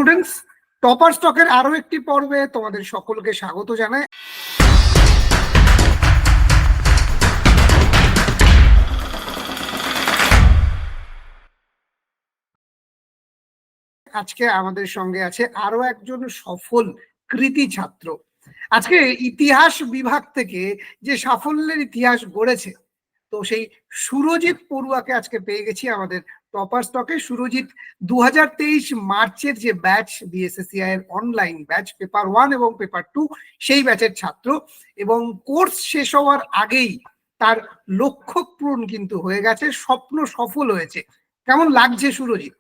Students, topper স্টকের আরো একটি পর্বে তোমাদের সকলকে স্বাগত জানাই। আজকে আমাদের সঙ্গে আছে আরো একজন সফল কৃতি ছাত্র। আজকে ইতিহাস বিভাগ থেকে যে সাফল্যের ইতিহাস গড়েছে, তো সেই সুরজিৎ পড়ুয়াকে আজকে পেয়ে গেছি আমাদের টপার স্টকে। সুরজিৎ 2023 মার্চের যে ব্যাচ বিএসএসসিআই এর অনলাইন ব্যাচ পেপার 1 এবং পেপার 2 সেই ব্যাচের ছাত্র, এবং কোর্স শেষ হওয়ার আগেই তার লক্ষ্য পূরণ কিন্তু হয়ে গেছে, স্বপ্ন সফল হয়েছে। কেমন লাগছে সুরজিৎ?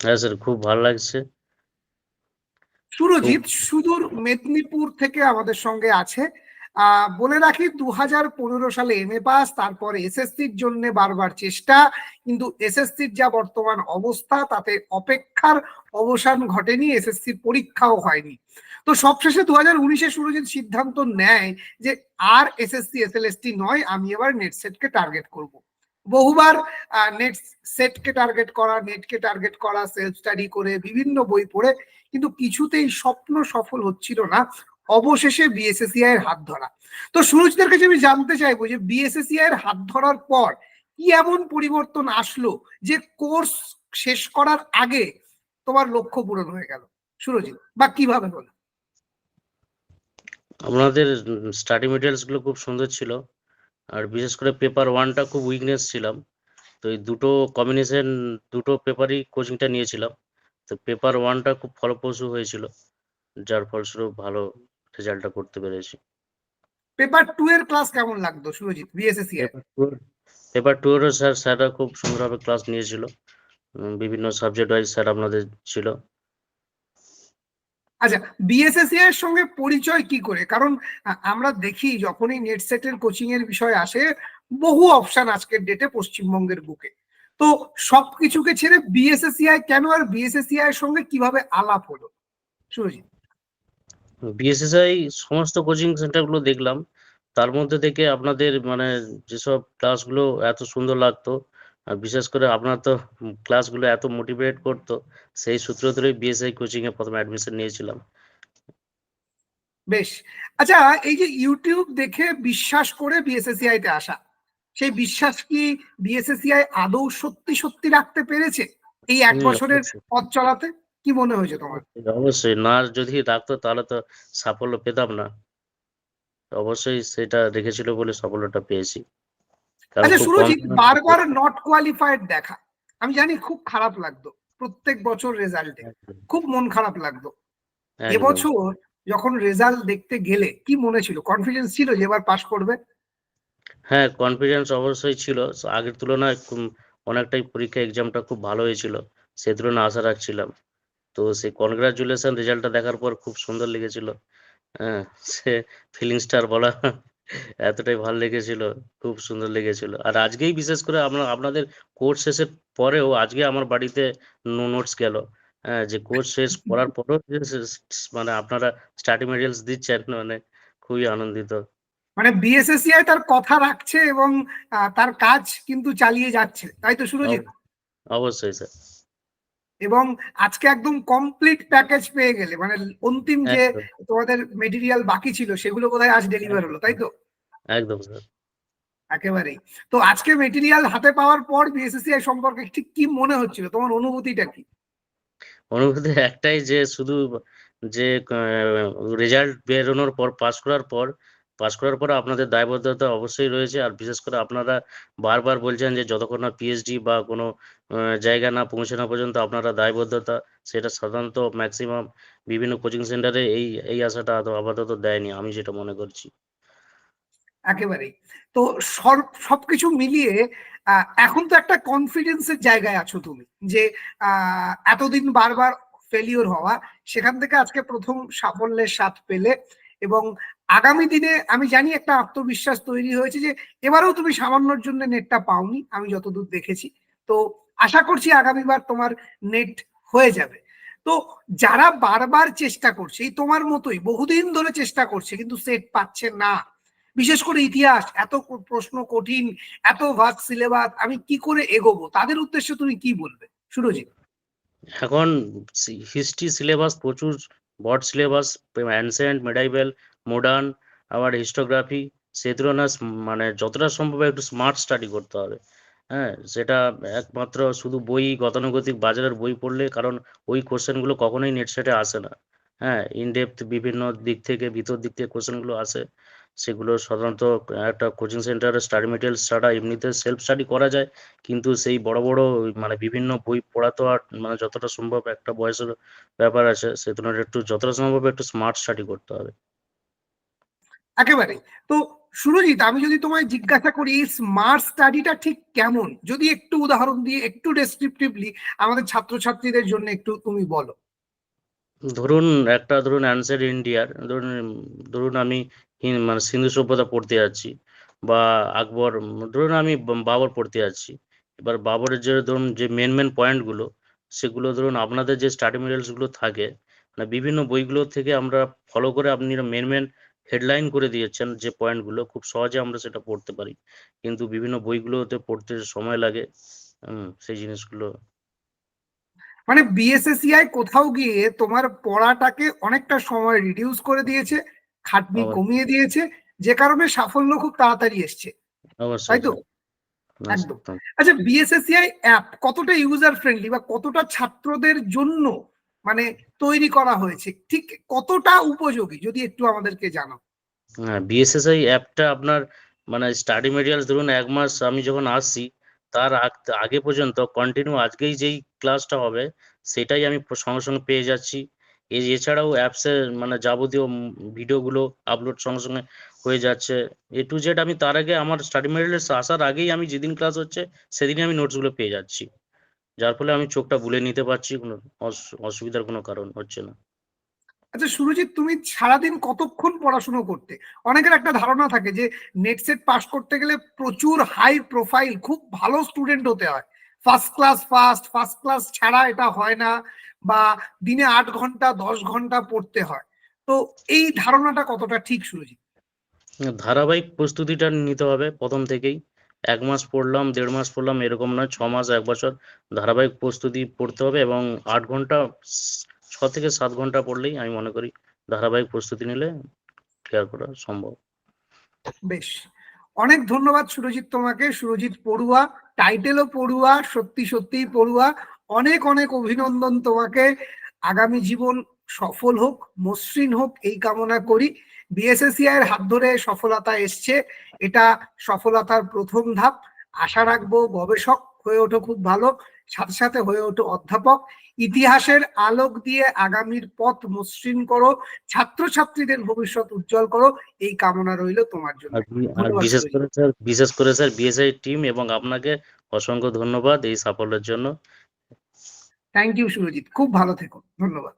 হ্যাঁ স্যার, খুব ভালো লাগছে। সুরজিৎ সুদূর মেদিনীপুর থেকে আমাদের সঙ্গে আছে। বলে রাখি 2015 সালে এমএ পাস, তারপর এসএসসির জন্য বারবার চেষ্টা, কিন্তু এসএসসির যা বর্তমান অবস্থা তাতে অপেক্ষার অবসান ঘটেনি, এসএসসির পরীক্ষাও হয়নি। তো সবশেষে 2019-এ সুরজিৎ সিদ্ধান্ত নেয় যে আর এসএসসি এসএলএসটি নয়, আমি এবার নেট সেটকে টার্গেট করব। বহুবার নেট সেটকে টার্গেট করা, নেটকে টার্গেট করা, সেলফ স্টাডি করে, বিভিন্ন বই পড়ে, কিন্তু কিছুতেই স্বপ্ন সফল হচ্ছিল না। অবশেষে বিএসএসসিআই এর হাত ধরা। তো সুরজিতের কাছে আমি জানতে চাইবো যে বিএসএসসিআই এর হাত ধরার পর কি এমন পরিবর্তন আসলো যে কোর্স শেষ করার আগে তোমার লক্ষ্য পূরণ হয়ে গেল সুরজিৎ, বা কিভাবে হলো? আপনাদের স্টাডি মেটেরিয়ালস গুলো খুব সুন্দর ছিল, আর বিশেষ করে পেপার 1টা খুব উইকনেস ছিলাম। তো এই দুটো কম্বিনেশন, দুটো পেপারই কোচিংটা নিয়েছিলাম। তো পেপার 1টা খুব ফলপ্রসূ হয়েছিল, যার ফলস্বরূপ ভালো রেজাল্টটা করতে পেরেছি। পেপার 2 এর ক্লাস কেমন লাগতো সুরজিৎ বিএসএসসিআই? পেপার 2 এরও স্যাররা খুব সুন্দরভাবে ক্লাস নিয়েছিল, বিভিন্ন সাবজেক্ট ওয়াইজ স্যার আপনাদের ছিল। আচ্ছা, বিএসএসসিআই এর সঙ্গে পরিচয় কি করে? কারণ আমরা দেখি যখনই নেট সেটের কোচিং এর বিষয় আসে, বহু অপশন আজকের ডেটে পশ্চিমবঙ্গের বুকে। তো সবকিছুকে ছেড়ে বিএসএসসিআই কেন, আর বিএসএসসিআই এর সঙ্গে কিভাবে আলাপ হলো সুরজিৎ? বিএসএসআই সমস্ত কোচিং সেন্টারগুলো দেখলাম, তার মধ্যে থেকে আপনাদের মানে যেসব ক্লাসগুলো এত সুন্দর লাগতো, আর বিশেষ করে আপনার তো ক্লাসগুলো এত মোটিভেট করতো, সেই সূত্র ধরেই বিএসআই কোচিংয়ে প্রথমে অ্যাডমিশন নিয়েছিলাম। বেশ। আচ্ছা, এই যে ইউটিউব দেখে বিশ্বাস করে বিএসএসসিআই তে আসা, সেই বিশ্বাস কি বিএসএসসিআই আদৌ সত্যি সত্যি রাখতে পেরেছে এই 1 বছরের পথ চলাতে? কি মনে হয়েছে তোমার? অবশ্যই না, যদি রাখতো তাহলে তো সাফল্য পেতাম না। অবশ্যই সেটা রেখেছিল বলে সাফল্যটা পেয়েছি। আচ্ছা সুরজিৎ, বারবার নট কোয়ালিফাইড দেখা, আমি জানি খুব খারাপ লাগতো, প্রত্যেক বছর রেজাল্টে খুব মন খারাপ লাগতো। এবছর যখন রেজাল্ট দেখতে গেলে কি মনে ছিল? কনফিডেন্স ছিল যে এবার পাস করবে? হ্যাঁ, কনফিডেন্স অবশ্যই ছিল। আগের তুলনায় অনেকটাই পরীক্ষা এক্সামটা খুব ভালো হয়েছিল, সে তুলনায় আশা রাখছিলাম। তো সেই কনগ্রাচুলেশন রেজাল্টটা দেখার পর খুব সুন্দর লেগেছিল। হ্যাঁ, সে ফিলিংসটা আর বলা এতটাই ভালো লেগেছিল, খুব সুন্দর লেগেছিল। আর আজকেই বিশেষ করে আপনাদের কোর্স শেষের পরেও আজকে আমার বাড়িতে নোটস গেল। হ্যাঁ, যে কোর্স শেষ করার পরেও যে মানে আপনারা স্টাডি মেটেরিয়ালস দিচ্ছেন, মানে খুবই আনন্দিত। মানে বিএসএসসিআই তার কথা রাখছে এবং তার কাজ কিন্তু চালিয়ে যাচ্ছে, তাই তো সুরজিৎ? অবশ্যই স্যার। এবং আজকে একদম কমপ্লিট প্যাকেজ পেয়ে গেলে, মানে অন্তিম যে তোমাদের মেটেরিয়াল বাকি ছিল সেগুলো বোধহয় আজ ডেলিভার হলো, তাই তো? একদম স্যার। একেবারেই। তো আজকে মেটেরিয়াল হাতে পাওয়ার পর বিএসএসসিআই সম্পর্কে ঠিক কি মনে হচ্ছিল, তোমার অনুভূতিটা কি? অনুভূতি একটাই, যে শুধু যে রেজাল্ট বেরোনোর পর, পাস করার পর আপনাদের দায়বদ্ধতা অবশ্যই রয়েছে। আর বিশেষ করে আপনারা বারবার বলছেন যে যতক্ষণ না পিএইচডি বা কোনো জায়গা না পৌঁছানো পর্যন্ত আপনারা দায়বদ্ধতা, সেটা সাধারণত ম্যাক্সিমাম বিভিন্ন কোচিং সেন্টারে এই আশাটা আপাতত দেয়নি, আমি যেটা মনে করছি। একেবারেই। তো সবকিছু মিলিয়ে এখন তো একটা কনফিডেন্সের জায়গায় আছো তুমি, যে এতদিন বারবার ফেলিওর হওয়া, সেখান থেকে আজকে প্রথম সাফল্যের স্বাদ পেলে, এবং আগামী দিনে আমি জানি একটা আত্মবিশ্বাস তৈরি হয়েছে যে এবারেও তুমি সামান্যর জন্য নেটটা পাওনি, আমি যতদূর দেখেছি। তো আশা করছি আগামীবার তোমার নেট হয়ে যাবে। তো যারা বারবার চেষ্টা করছে, এই তোমার মতোই বহুদিন ধরে চেষ্টা করছে কিন্তু সেট পাচ্ছে না, বিশেষ করে ইতিহাস এত প্রশ্ন কঠিন, এত ভাগ সিলেবাস, আমি কি করে এগোবো, তাদের উদ্দেশ্যে তুমি কি বলবে সুরজিৎ? এখন হিস্ট্রি সিলেবাস প্রচুর, ব্রড সিলেবাস, অ্যানসেন্ট, মেডাইভেল, মডার্ন, আবার হিস্টোগ্রাফি। সে তুলনায় মানে যতটা সম্ভব একটু স্মার্ট স্টাডি করতে হবে। হ্যাঁ, সেটা একমাত্র শুধু বই, গতানুগতিক বাজারের বই পড়লে, কারণ ওই কোশ্চেনগুলো কখনোই নেট সেটে আসে না। হ্যাঁ, ইনডেপথ বিভিন্ন দিক থেকে, ভিতর দিক থেকে কোশ্চেনগুলো আসে। সেগুলো সাধারণত একটা কোচিং সেন্টারে স্টাডি মেটেরিয়ালস ছাড়া এমনিতে সেলফ স্টাডি করা যায়, কিন্তু সেই বড় বড় মানে বিভিন্ন বই পড়া তো আর মানে যতটা সম্ভব একটা বয়সের ব্যাপার আছে, সে তুলনায় একটু যতটা সম্ভব একটু স্মার্ট স্টাডি করতে হবে। একেবারে। তো সুরজিৎ, আমি যদি তোমায় জিজ্ঞাসা করি এই স্মার্ট স্টাডিটা ঠিক কেমন, যদি একটু উদাহরণ দিয়ে একটু ডেসক্রিপটিভলি আমাদের ছাত্রছাত্রীদের জন্য একটু তুমি বলো। ধরুন ধরুন অ্যানসিয়েন্ট ইন্ডিয়ার ধরুন আমি মানে সিন্ধু সভ্যতা পড়তে যাচ্ছি, বা আকবর, ধরুন আমি বাবর পড়তে যাচ্ছি। এবার বাবরের যে ধরুন যে মেন পয়েন্টগুলো, সেগুলো ধরুন আপনাদের যে স্টাডি মেটেরিয়ালস গুলো থাকে, মানে বিভিন্ন বইগুলো থেকে আমরা ফলো করে, আপনি মেন হেডলাইন করে দিয়েছেন যে পয়েন্টগুলো, খুব সহজে আমরা সেটা পড়তে পারি। কিন্তু বিভিন্ন বইগুলোতে পড়তে সময় লাগে, সেই জিনিসগুলো। মানে বিএসএসিআই কোথাও গিয়ে তোমার পড়াটাকে অনেকটা সময় রিডিউস করে দিয়েছে, খাটনি অবশ্যই, কমিয়ে দিয়েছে, যে কারণে সাফল্য খুব তাড়াতাড়ি এসছে, তাই অবশ্যই তো? স্যার। একদম। একদম। আচ্ছা, বিএসএসিআই অ্যাপ কতটা ইউজার ফ্রেন্ডলি বা কতটা ছাত্রদের জন্য মানে তৈরি করা হয়েছে, ঠিক কতটা উপযোগী, যদি একটু আমাদেরকে জানাও। হ্যাঁ, বিএসএসআই অ্যাপটা আপনার মানে স্টাডি মেটেরিয়ালস ধরুন ১ মাস আমি যখন আসছি, তার আগে পর্যন্ত কন্টিনিউ আজকেই যেই ক্লাসটা হবে, সেটাই আমি সঙ্গে সঙ্গে পেয়ে যাচ্ছি। এছাড়াও অ্যাপসের মানে যাবতীয় ভিডিওগুলো আপলোড সঙ্গে সঙ্গে হয়ে যাচ্ছে। এ টু জেড আমি তার আগে আমার স্টাডি মেটেরিয়ালস আসার আগেই আমি যেদিন ক্লাস হচ্ছে, সেদিনই আমি নোটসগুলো পেয়ে যাচ্ছি। যার ফলে আমি চোখটা বুলে নিতে পারছি, কোনো অসুবিধার কোনো কারণ হচ্ছে না। আচ্ছা সুরজিৎ, তুমি সারাদিন কতক্ষণ পড়াশুনো করতে? অনেকের একটা ধারণা থাকে যে নেট সেট পাস করতে গেলে প্রচুর হাই প্রোফাইল, খুব ভালো স্টুডেন্ট হতে হয়, ফার্স্ট ক্লাস ছাড়া এটা হয় না, বা দিনে 8 ঘন্টা 10 ঘন্টা পড়তে হয়। তো এই ধারণাটা কতটা ঠিক সুরজিৎ? ধারাবাহিক প্রস্তুতিটা নিতে হবে প্রথম থেকেই। ১ মাস পড়লাম, ১.৫ মাস পড়লাম এরকম নয়, ৬ মাস, ১ বছর ধারাবাহিক প্রস্তুতি পড়তে হবে, এবং ৮ ঘন্টা ৬ থেকে ৭ ঘন্টা পড়লেই আমি মনে করি ধারাবাহিক প্রস্তুতি নিলে ক্লিয়ার করা সম্ভব। বেশ, অনেক ধন্যবাদ সুরজিৎ তোমাকে। সুরজিৎ পড়ুয়া, টাইটেলও পড়ুয়া, সত্যি সত্যিই পড়ুয়া। অনেক অনেক অভিনন্দন তোমাকে। আগামী জীবন সফল হোক, মসৃণ হোক, এই কামনা করি। বিএসএসিআই এর হাত ধরে সফলতা এসছে, এটা সফলতার প্রথম ধাপ। আশা রাখবো গবেষক হয়ে ওঠো খুব ভালো, সাথে সাথে হয়ে ওঠো অধ্যাপক। ইতিহাসের আলোক দিয়ে আগামীর পথ মসৃণ করো, ছাত্রছাত্রীদের ভবিষ্যৎ উজ্জ্বল করো, এই কামনা রইল তোমার জন্য। আর ধন্যবাদ সুরজিৎ। বিশেষ করে স্যার বিএসআই টিম এবং আপনাকে অসংখ্য ধন্যবাদ এই সাফল্যের জন্য। থ্যাংক ইউ সুরজিৎ, খুব ভালো থেকো, ধন্যবাদ।